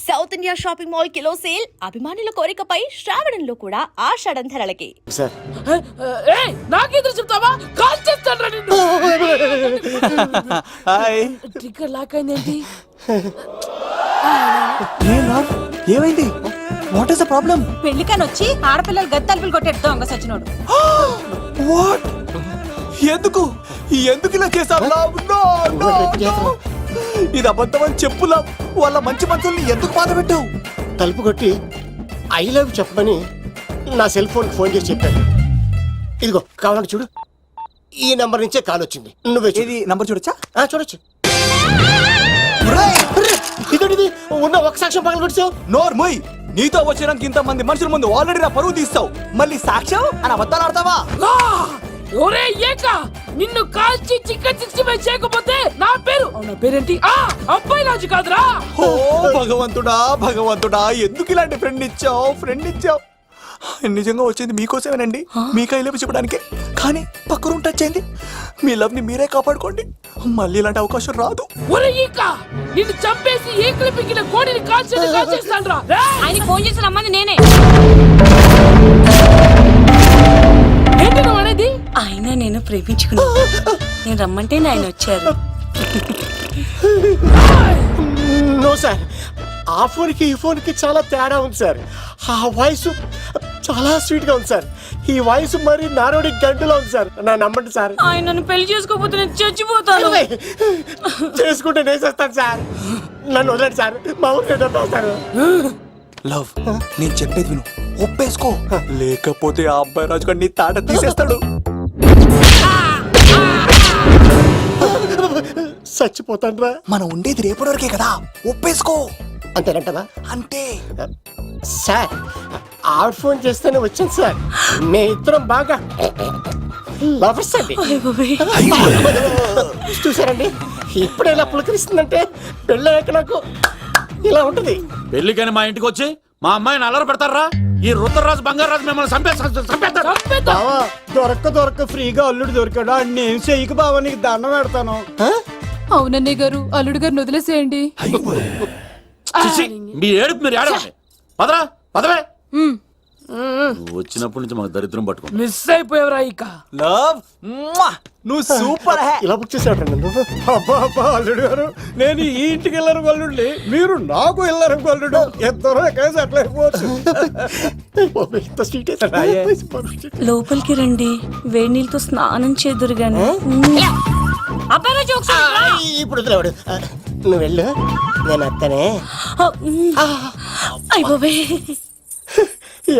South India shopping mall kilo sale అభిమానుల కోరికపై శ్రావణంలో కూడా ఆషాఢం ధరలకి. Sir నాకెదురు చెప్తావా? కాల్ చేస్తాను నిన్ను. హాయ్. ట్రిగ్గర్ లాక్ అయిందేంటి? ఏమైంది? What is the problem? పెళ్లికని వచ్చి ఆడపిల్లలు గద్దలుపులు కొట్టేడు దొంగ సచ్చినోడు. వాట్? ఎందుకు ఇలా చేశావు? ఇది అబద్ధం అని చెప్పులా వాళ్ళ మంచి మనసుల్ని ఎందుకు బాధ పెట్టావు? తలుపు కొట్టి ఐ లవ్ చెప్పమని నా సెల్ ఫోన్ ఫోన్ చేసి చెప్పాను. ఇదిగో కావాలంటే చూడు, ఈ నంబర్ నుంచే కాల్ వచ్చింది. నువ్వే ఇది నంబర్ చూడొచ్చా? చూడొచ్చు. ఇదేంటిది? ఉన్న ఒక సాక్ష్యం పగల కొట్టావు. నోర్ మొయ్. నీతో వచ్చినాక ఇంతమంది మనుషుల ముందు ఆల్రెడీ నా పరువు తీస్తావు, మళ్ళీ సాక్ష్యం అని అబద్ధాలు ఆడతావా? ఒరే ఏక, నిన్ను కాల్చి చికెన్ 65 చేయకపోతే నా పేరేంటి? అబ్బాయి రాజు కాదురా. ఓ భగవంతుడా ఎందుకు ఇలాంటి ఫ్రెండ్ ఇచ్చావు? నిజంగా వచ్చింది మీకోసమేనండి, మీకు ఐ లవ్ చెప్పడానికి. కానీ పక్క రూమ్ టచ్ అయింది. మీ లవ్ ని మీరే కాపాడుకోండి, మళ్ళీ ఇలాంటి అవకాశం రాదు. ఒరే ఈక, నిన్ను చంపేసి ఏకలు పిగిన కోడిని కాల్చేస్తాను రా. ఆయనకి ఫోన్ చేసి రమ్మని నేనే. ఏంటి నువ్వు అనేది? ఆయన నేను ప్రేమించుకున్నాను. నేను రమ్మంటే ఆయన వచ్చారు. నో సార్, ఆ ఫోన్కి ఈ ఫోన్కి చాలా తేడా ఉంది సార్. ఆ వాయిస్ చాలా స్వీట్ గా ఉంది సార్. ఈ వాయిస్ మరి నారోడి గంటలో ఉంది సార్. నా నమ్మండి సార్. ఆయన నన్ను పెళ్లి చేసుకోకపోతే నేను చచ్చిపోతాను. చేసుకుంటే నేను చేస్తాను సార్. నన్ను వదలండి సార్, మా ఊరికి డబ్బేస్తాను. లవ్, నేను చెప్పేది విను, ఒప్పేసుకో. లేకపోతే ఆ అబ్బాయి రాజు గారు నీ తాట తీసేస్తాడు. చచ్చిపోతాను రా. మనం ఉండేది రేపటి వరకే కదా, ఒప్పేసుకో. అంతేనంటదా? అంతే సార్, ఆవిడ ఫోన్ చేస్తేనే వచ్చాను సార్. మే ఇద్దరం బాగా లవర్స్ అండి. చూసారండి, ఇప్పుడు ఇలా పులకరిస్తుందంటే పెళ్ళయ్యాక నాకు ఇలా ఉంటుంది. పెళ్లికని మా ఇంటికి వచ్చి మా అమ్మాయిని అల్లరి పెడతారా? ఈ రుద్రరాజు బంగారాజు మిమ్మల్ని బావా, దొరక్క ఫ్రీగా అల్లుడు దొరికాడు. నేను చెయ్యికి బావా, నీకు దండం పెడతాను. అవునన్నయ్య గారు, అల్లుడు గారిని వదిలేసేయండి. మీ ఏడుపు మీరు ఏడవండి. పదవే. వచ్చినప్పటి నుంచి మాకు దరిద్రం పట్టుకో. మిస్ అయిపోయావురా ఇక. లవ్, నువ్వు సూపర్. ఇలా బుక్ చేసావు నువ్వు. అబ్బా అల్లుడు గారు, నేను ఈ ఇంటికి వెళ్ళరు గల్లుండి, మీరు నాకు వెళ్ళరు గల్లుడు. ఇద్దరు కలిసి అట్లా అయిపోవచ్చు. లోపలికి రండి, వేడి నీళ్ళతో స్నానం చేదురు గాని. ఇప్పుడు వదిలేవాడు. నువ్వు వెళ్ళు, నేను అత్తనే. అయిపోయి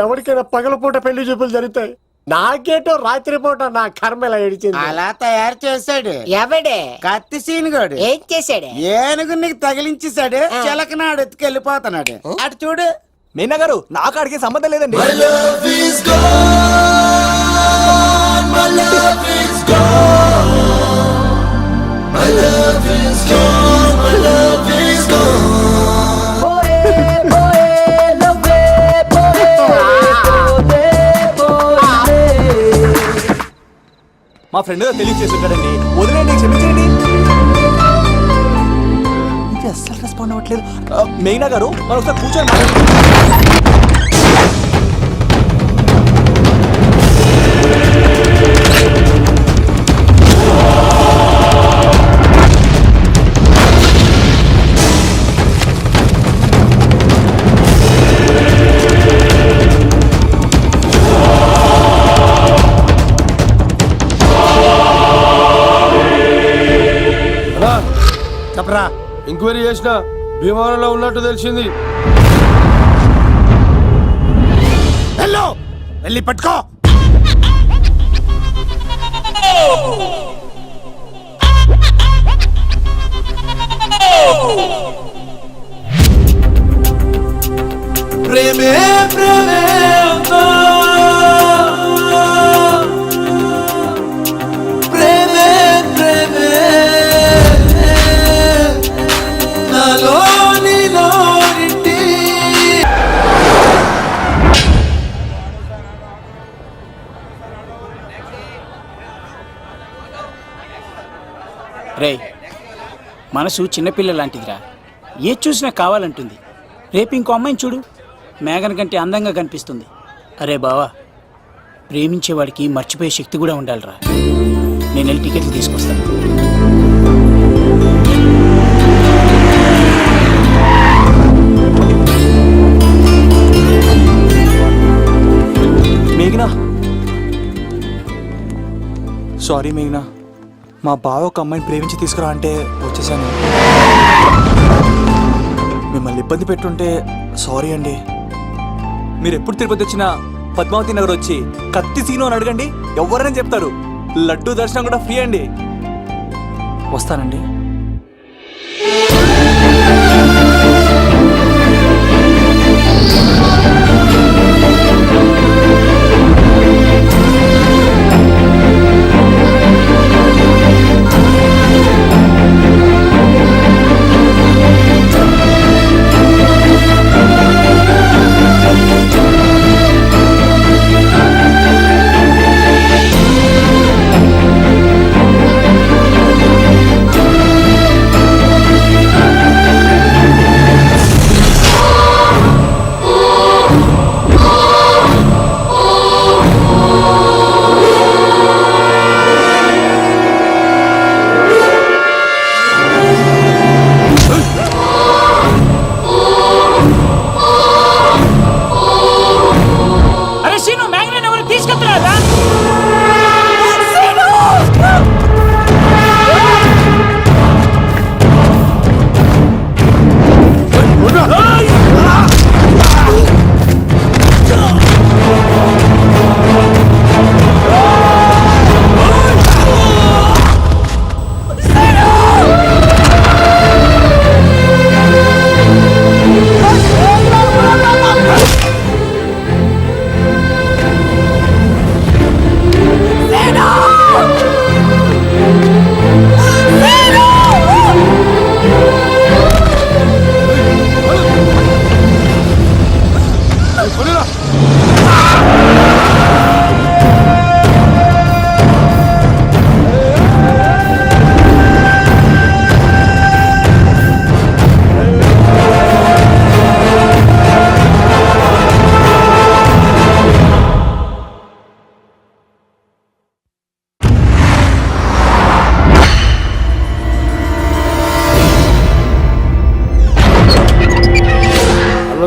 ఎవరికైనా పగలపూట పెళ్లి చూపులు జరుగుతాయి. నాకేటో రాత్రి పూట నా కర్మ ఇలా ఏడిచింది. అలా తయారు చేశాడు ఎవడే? కత్తి సీనుగాడు. ఏం చేశాడు? ఏనుగు నీకు తగిలించేశాడు. చిలకనాడు ఎత్తుకెళ్ళిపోతున్నాడు. అటు చూడు. మీనా గారు, నాకు ఆడికి సంబంధం లేదండి. మా ఫ్రెండ్ తెలియచేస్తుంటాడండి, వదిలేండి, క్షమించండి. ఇది అస్సలు రెస్పాండ్ అవ్వట్లేదు. మెయినా గారు, మనం ఒకసారి కూర్చొని చెప్పరా. ఎంక్వైరీ చేసిన భీమవరంలో ఉన్నట్టు తెలిసింది. హలో, వెళ్ళి పట్టుకో. ప్రేమే ప్రేమే ప్రేమే ప్రేమే రే, మనసు చిన్నపిల్ల లాంటిదిరా. ఏ చూసినా కావాలంటుంది. రేపు ఇంకో అమ్మాయిని చూడు, మేఘన్ కంటే అందంగా కనిపిస్తుంది. అరే బావా, ప్రేమించేవాడికి మర్చిపోయే శక్తి కూడా ఉండాలిరా. నేను వెళ్ళి టికెట్లు తీసుకొస్తాను. మేఘనా, సారీ మేఘనా, మా బావ ఒక అమ్మాయిని ప్రేమించి తీసుకురా అంటే వచ్చేసాను. మిమ్మల్ని ఇబ్బంది పెట్టుంటే సారీ అండి. మీరు ఎప్పుడు తిరుపతి వచ్చినా పద్మావతి నగర్ వచ్చి కత్తి సీను అని అడగండి, ఎవరైనా చెప్తారు. లడ్డూ దర్శనం కూడా ఫ్రీ అండి. వస్తానండి. అరే సీను, మేఘన్ ఎవరు తీసుకెళ్తున్నారా?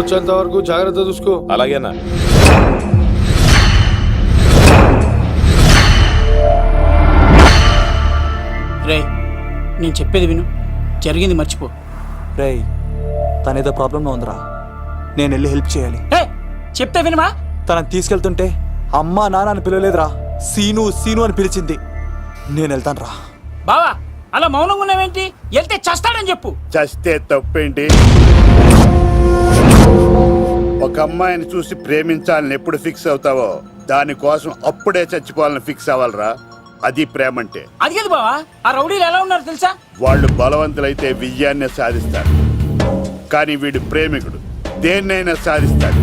వచ్చేంత వరకు జాగ్రత్త చూసుకో. అలాగేనా? రే, నేను చెప్పేది విను, జరిగింది మర్చిపో. రేయ్, తనేదో ప్రాబ్లంలో ఉందిరా, నేను వెళ్ళి హెల్ప్ చేయాలి. ఏ చెప్తే వినమా? తనని తీసుకెళ్తుంటే అమ్మా నాన్న అని పిలవలేదురా, సీను సీను అని పిలిచింది. నేను వెళ్తాను రా. బావా, అలా మౌనంగా ఉన్నావేంటి? వెళ్తే చస్తాడని చెప్పు. చస్తే తప్పేంటి? ఒక అమ్మాయిని చూసి ప్రేమించాలని ఎప్పుడు ఫిక్స్ అవుతావో దానికోసం అప్పుడే చచ్చిపోవాలని ఫిక్స్ అవ్వాలరా. అది ప్రేమంటే. అది కదా బావా, ఆ రౌడీలు ఎలా ఉన్నారు తెలుసా? వాళ్ళు బలవంతులైతే విజయాన్ని సాధిస్తారు, కానీ వీడు ప్రేమికుడు దేన్నైనా సాధిస్తాడు.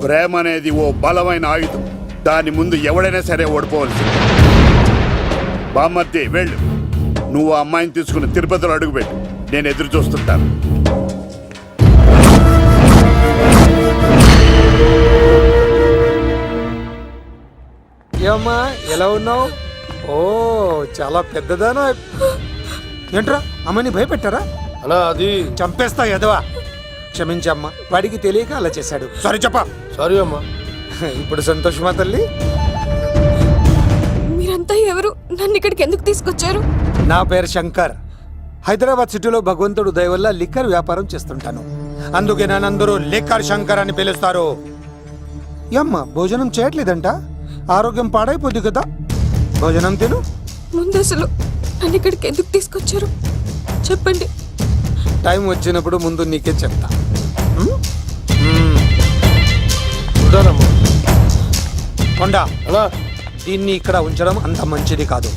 ప్రేమ అనేది ఓ బలమైన ఆయుధం, దాని ముందు ఎవడైనా సరే ఓడిపోవలసింది. బామ్మర్ది వెళ్ళు, నువ్వు ఆ అమ్మాయిని తీసుకుని తిరుపతిలో అడుగుపెట్టు, నేను ఎదురు చూస్తుంటాను. ఏమ్మా ఎలా ఉన్నావు? ఓ చాలా పెద్దదానా. ఏంట్రా అమ్మని భయపెట్టారా? అలా అది చంపేస్తా ఎదవా. క్షమించమ్మా, వాడికి తెలియక అలా చేశాడు. సారీ చెప్పా. సారీ అమ్మా. ఇప్పుడు సంతోషమా తల్లి? మీరంతా ఎవరు? నన్ను ఇక్కడికి ఎందుకు తీసుకొచ్చారు? నా పేరు శంకర్. హైదరాబాద్ సిటీలో భగవంతుడు దయ వల్ల లిక్కర్ వ్యాపారం చేస్తుంటాను, అందుకే నన్నందరూ లిక్కర్ శంకర్ అని పిలుస్తారు. ఏమ్మా భోజనం చేయట్లేదంట? ఆరోగ్యం పాడైపోద్ది కదా, భోజనం తిను. ముందు అసలు నన్ను ఇక్కడికి ఎందుకు తీసుకొచ్చారు చెప్పండి. టైం వచ్చినప్పుడు ముందు నీకే చెప్తా. కొండ దీన్ని ఇక్కడ ఉంచడం అంత మంచిది కాదు.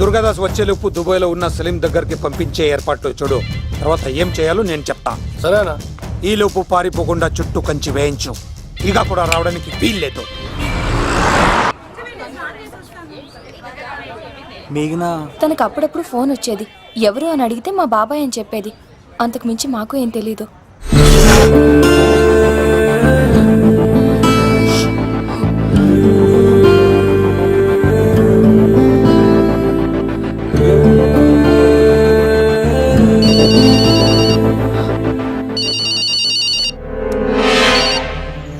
దుర్గాదాస్ వచ్చేలోపు దుబాయ్లో ఉన్న సలీం దగ్గరికి పంపించే ఏర్పాట్లు చూడు, తర్వాత ఏం చేయాలో నేను చెప్తా. సరేనా? ఈ లోపు పారిపోకుండా చుట్టూ కంచి వేయించు, ఇక కూడా రావడానికి వీల్లేదు. మేఘనా, తనకు అప్పుడప్పుడు ఫోన్ వచ్చేది, ఎవరు అని అడిగితే మా బాబాయ్ అని చెప్పేది. అంతకు మించి మాకు ఏం తెలీదు.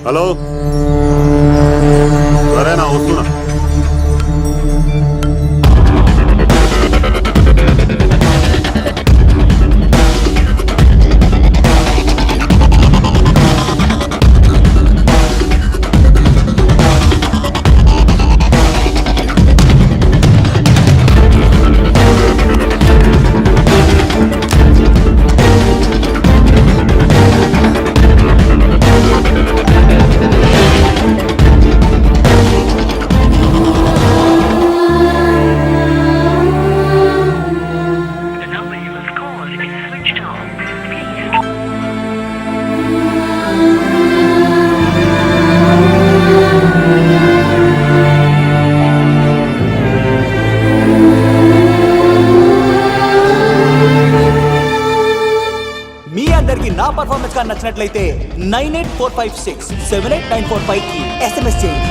హలో, సరేనా, వస్తున్నా. మీ అందరికి నా పర్ఫార్మెన్స్ గా నచ్చినట్లయితే 9845678945 కి SMS చేయండి.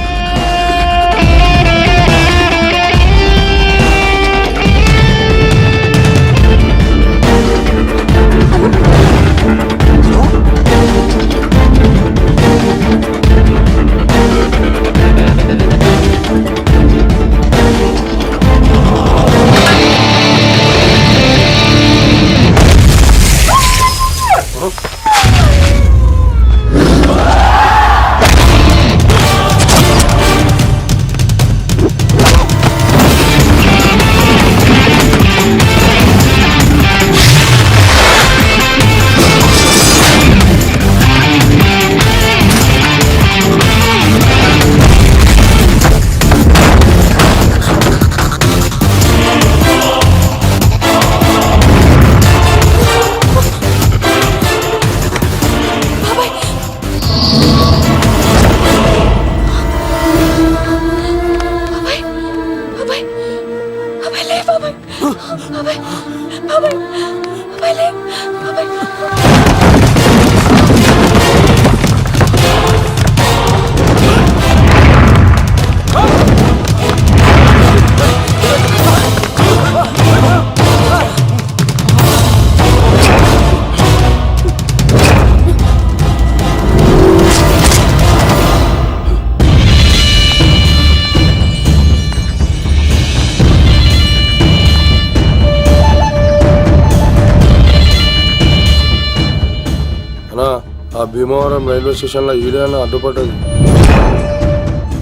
ఆ భీమవరం రైల్వే స్టేషన్ లో ఈడేనా అడ్డుపడ్డది.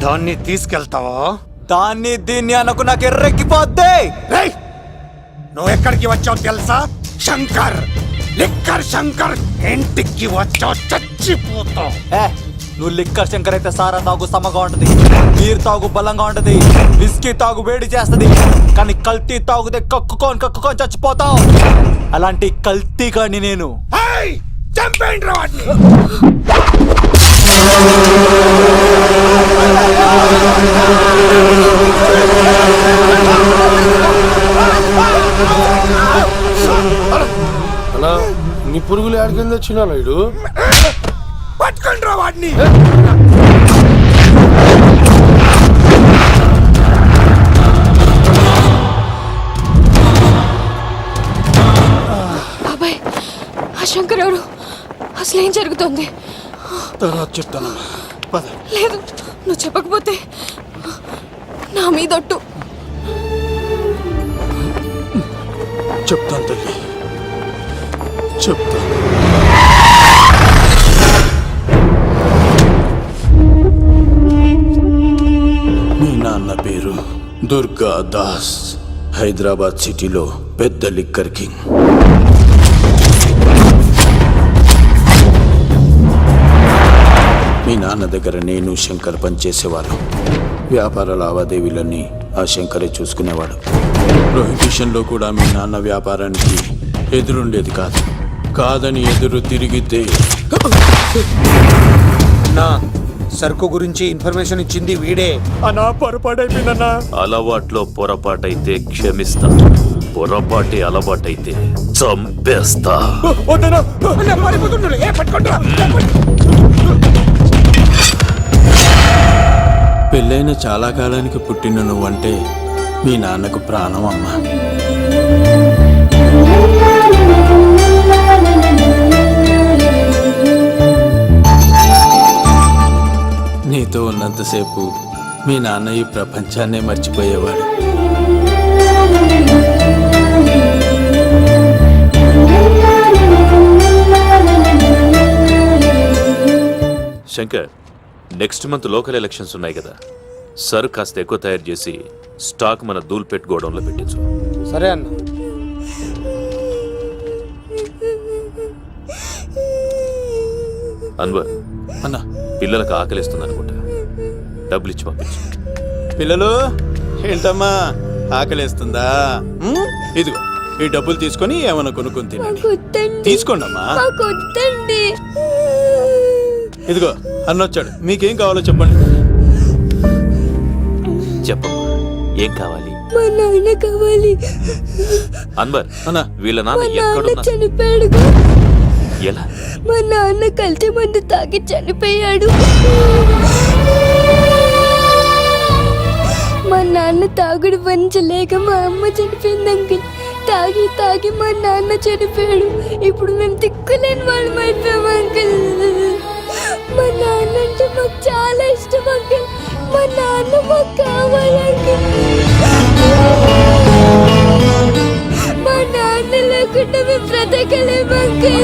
దాన్ని తీసుకెళ్తావా? దాన్ని దీన్ని అనుకు నాకు ఎర్రెక్కిపోద్ది. నువ్వు ఎక్కడికి వచ్చావు తెలుసా? శంకర్, లిక్కర్ శంకర్ ఇంటికి వచ్చావు, చచ్చిపోతావు. నువ్వు లిక్కర్ శంకర్ అయితే సారా తాగు సమ్మగా ఉంటది, నీరు తాగు బలంగా ఉంటది, విస్కీ తాగు వేడి చేస్తది, కానీ కల్తీ తాగుతే కక్కుకొని చచ్చిపోతావు. అలాంటి కల్తీ కానీ నేను చంపేయండి రా వాడిని. అన్నా నీ పురుగులు ఎక్కడికి వచ్చినా ఇడు పట్టుకోండి రా వాడిని. బాబాయ్, ఆ శంకర్ ఎవరు? అసలు ఏం జరుగుతుంది? తర్వాత చెప్తాను. లేదు, నువ్వు చెప్పకపోతే నా మీదొట్టు. చెప్తాను తల్లి, చెప్తాను. మీ నాన్న పేరు దుర్గా దాస్, హైదరాబాద్ సిటీలో పెద్ద లిక్కర్ కింగ్. మీ నాన్న దగ్గర నేను శంకర్ పనిచేసేవాళ్ళం. వ్యాపార లావాదేవీలన్నీ ఆ శంకరే చూసుకునేవాడు. ప్రొహిబిషన్లో కూడా మీ నాన్న వ్యాపారానికి ఎదురుండేది కాదు. కాదని ఎదురు తిరిగితే నా సరుకు గురించి ఇన్ఫర్మేషన్ ఇచ్చింది వీడే. అన్నా పొరపాటైపోయిందన్నా. అలవాట్లో పొరపాటైతే క్షమిస్తా, పొరపాటి అలవాటైతే చంపేస్తా. పెళ్ళైన చాలా కాలానికి పుట్టిన నువ్వంటే మీ నాన్నకు ప్రాణం అమ్మా. నీతో ఉన్నంతసేపు మీ నాన్న ఈ ప్రపంచాన్నే మర్చిపోయేవాడు. Shankar, next month local elections ఉన్నాయి కదా, సరుకు కాస్త ఎక్కువ తయారు చేసి స్టాక్ మన దూల్పేట్ గోడౌన్లో పెట్టించు. సరే అన్న. అన్వర్ అన్నా, పిల్లలకు ఆకలిస్తుంది అనుకుంటా, డబ్బులు ఇచ్చి పంపించు. పిల్లలు ఏంటమ్మా ఆకలేస్తుందా? ఇదిగో ఈ డబ్బులు తీసుకొని ఏమైనా కొనుక్కొని తినండి. తీసుకోండి అమ్మా. ఇదిగో అన్నొచ్చాడు, మీకేం కావాలో చెప్పండి. చెప్పమ్మా, ఏం కావాలి? మా నాన్న కావాలి. అన్వర్ అన్నా, వీళ్ళ మా నాన్న నాన్న ఎక్కడున్నా? చనిపోయాడు. ఎలా? మా నాన్న కల్తీ మందు తాగి చనిపోయాడు. మా నాన్న తాగుడు భరించలేక మా అమ్మ చనిపోయింది అంకుల్. తాగి తాగి మా నాన్న చనిపోయాడు. ఇప్పుడు మేము తిక్కులేని వాళ్ళం అయిపోయాం అంకుల్. మా నాన్న అంటే మాకు చాలా ఇష్టం అంకుల్. మా నాన్న మాకు కావాలి అంకుల్. మా నాన్న లేకుండా మేము బ్రతకలేము అంకుల్.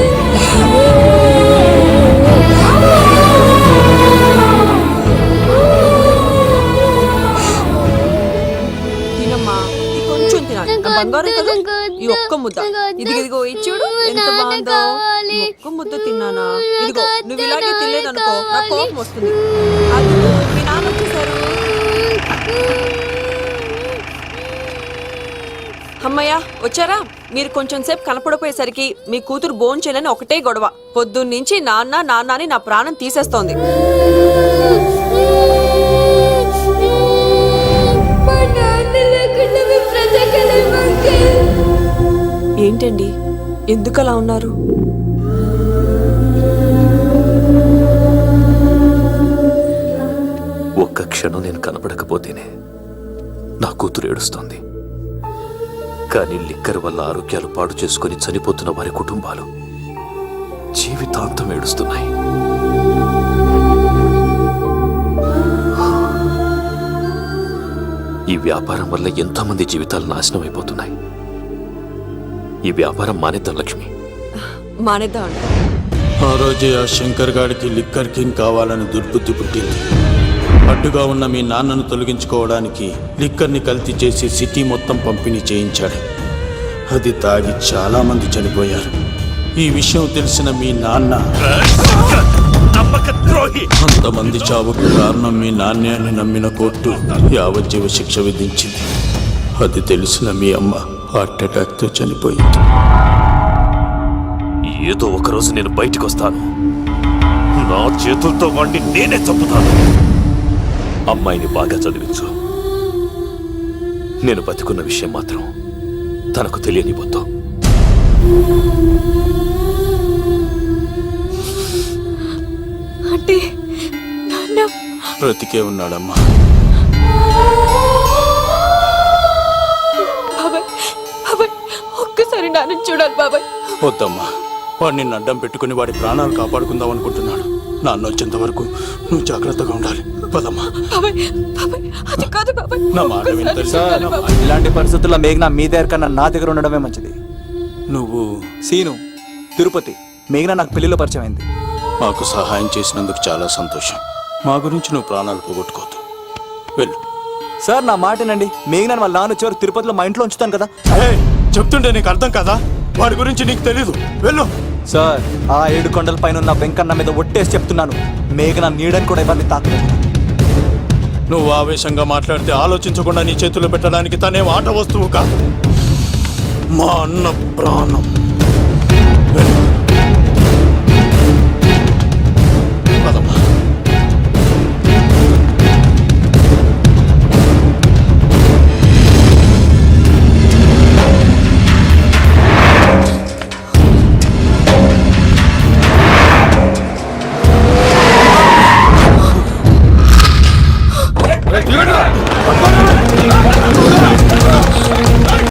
తినమ్మా, ఈ కొంచెం తినాలి. నా బంగారం కదా, ఈ ఒక్క ముద్ద. ఇదిగో ఇచ్చుడు ఎంత బాగుందో. ఈ ఒక్క ముద్ద తిన్నానా? ఇదిగో నువ్వు ఇలాగే తినలేదనుకో నాకు కోపం వస్తుంది. అది మీ నాన్న వచ్చేసారు. అమ్మయ్య వచ్చారా? మీరు కొంచెం సేపు కనపడపోయేసరికి మీ కూతురు భోంచేయాలని ఒకటే గొడవ. పొద్దున్నుంచి నాన్న నాన్న అని నా ప్రాణం తీసేస్తోంది. ఏంటండి ఎందుకు అలా ఉన్నారు? ఒక్క క్షణం నేను కనపడకపోతేనే నా కూతురు ఏడుస్తోంది. కానీ లిక్కర్ వల్ల ఆరోగ్యాలు పాడు చేసుకుని చనిపోతున్న వారి కుటుంబాలు జీవితాంతం ఏడుస్తున్నాయి. ఈ వ్యాపారం వల్ల ఎంతోమంది జీవితాలు నాశనం అయిపోతున్నాయి. ఈ వ్యాపారం మానేద్దాం లక్ష్మి. మానేద్దాం అండి. ఆ రోజే ఆ శంకర్ గాడికి లిక్కర్ కింగ్ కావాలని దుర్బుద్ధి పుట్టింది. అడ్డుగా ఉన్న మీ నాన్నను తొలగించుకోవడానికి లిక్కర్ని కల్తీ చేసి సిటీ మొత్తం పంపిణీ చేయించాడు. అది తాగి చాలా మంది చనిపోయారు. ఈ విషయం తెలిసిన మీ నాన్న అంతమంది చావుకు కారణం మీ నాన్నే అని నమ్మిన కోర్టు యావజ్జీవ శిక్ష విధించింది. అది తెలిసిన మీ అమ్మ హార్ట్ అటాక్తో చనిపోయింది. ఏదో ఒకరోజు నేను బయటకు వస్తాను, నా చేతులతో వాడిని నేనే చంపుతాను. అమ్మాయిని బాగా చదివించు. నేను బతికున్న విషయం మాత్రం తనకు తెలియనిపోతూ. అంటే నాన్న బ్రతికే ఉన్నాడమ్మా. బాబాయ్ బాబాయ్ ఒక్కసారి నాన్న చూడాలి బాబాయ్. వద్దమ్మా, వాడిని నిన్ను అడ్డం పెట్టుకుని వాడి ప్రాణాలు కాపాడుకుందాం అనుకుంటున్నాడు. నాన్న వచ్చేంత వరకు నువ్వు జాగ్రత్తగా ఉండాలి. పదమ్మా. బాబాయ్ బాబాయ్ అది కాదు బాబాయ్. నా మాట విని తెలుసా? ఇలాంటి పరిస్థితుల్లో మేఘన మీ దగ్గర కన్నా నా దగ్గర ఉండడమే మంచిది. నువ్వు సీను తిరుపతి మేఘన నాకు పెళ్లిలో పరిచయం అయింది. మాకు సహాయం చేసినందుకు చాలా సంతోషం. మా గురించి నువ్వు ప్రాణాలు పోగొట్టుకోవద్దు. వెళ్ళు. సార్ నా మాటనండి. మేఘన వాళ్ళ నాన్న వచ్చేవారు తిరుపతిలో మా ఇంట్లో ఉంచుతాను కదా. చెప్తుంటే నీకు అర్థం కదా? వాడి గురించి నీకు తెలీదు. వెళ్ళు. సార్ ఆ 7 కొండల పైన ఉన్న వెంకన్న మీద ఒట్టేసి చెప్తున్నాను, మేఘన నీడని కూడా ఇవన్నీ తాకలేదు. నువ్వు ఆవేశంగా మాట్లాడితే ఆలోచించకుండా నీ చేతుల్లో పెట్టడానికి తనే ఆట వస్తువు కాదు, మా అన్న ప్రాణం. వెళ్ళు. పదమ్మా. వదలరా.